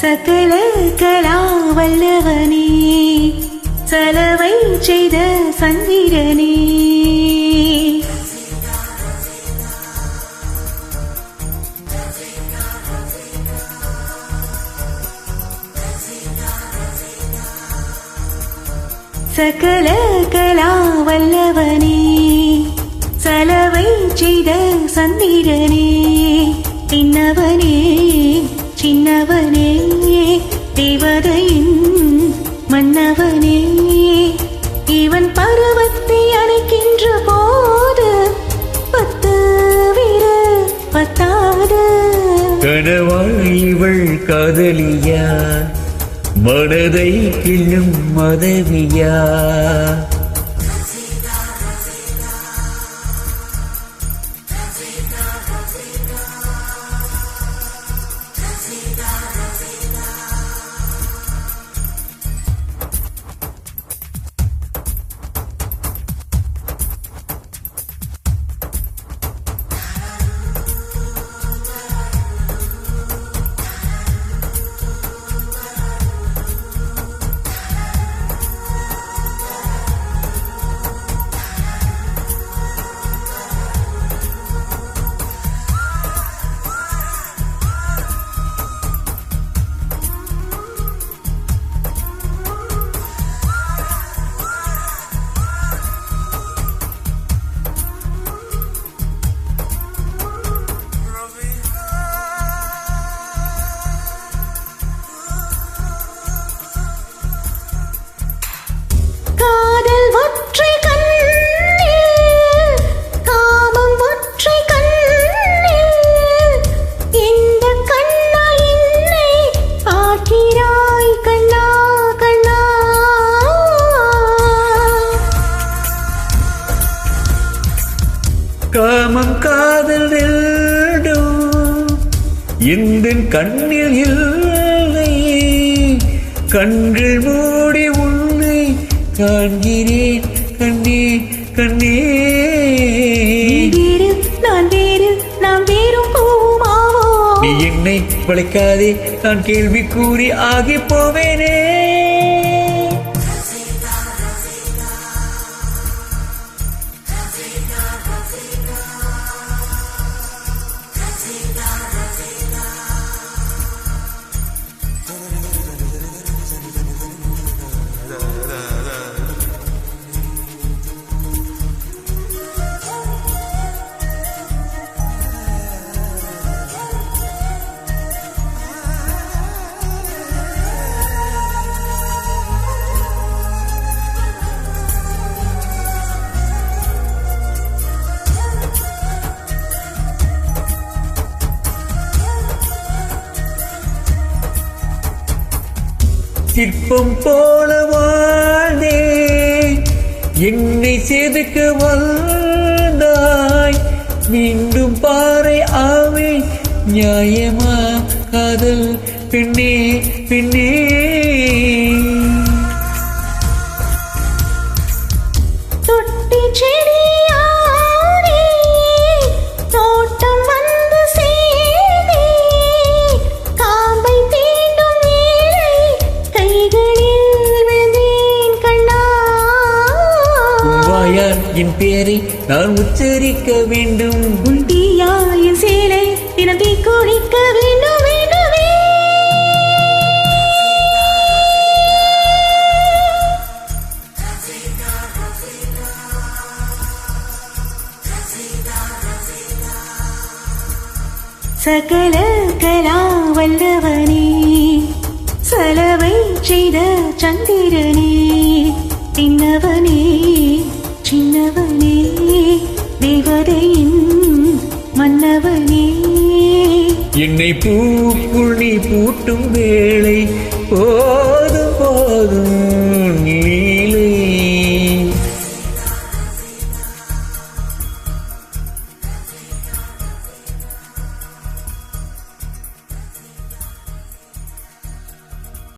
சகல கலா வல்லவனே சலவை செய்த சந்திரனே சகல கலா வல்லவனே சலவை செய்த சந்திரனே சின்னவனே சின்னவனே தேவதையின் மன்னவனே இவன் பருவத்தை அணைக்கின்ற போது பத்து விரல் பத்தாது கனவாய் இவள் காதலியா மனதை கிள்ளும் மதவியா காமம் காதல் ரெண்டும் எந்தன் கண்ணில் இல்லை கண்கள் மூடி உன்னை காண்கிறேன் கண்ணே கண்ணே நான் வேறு நாம் வேறும் போமாவோ நீ என்னை வளைக்காதே நான் கேள்வி கூறி ஆகி போவேனே சிற்பம் போல வாழ்ந்தே என்னை செதுக்க வந்தாய் மீண்டும் பாறை ஆவே நியாயமா காதல் பெண்ணே பெண்ணே தொட்டி செடியானே தோட்டம் வந்து சேனே காம்பை தீண்டும் வேளை கைகளில் விழுந்தேன் கண்ணா வாயார் என் பேரை நான் உச்சரிக்க வேண்டும் உன் தீயாயின் சேலை தினத்தை குளிக்க வேண்டும் வேண்டுமே சகல கலா வல்லவனே சலவை செய்த சந்திரனே சின்னவனே சின்னவனே தேவதையின் மன்னவனே என்னை பூக்குள் நீ பூட்டும் வேளை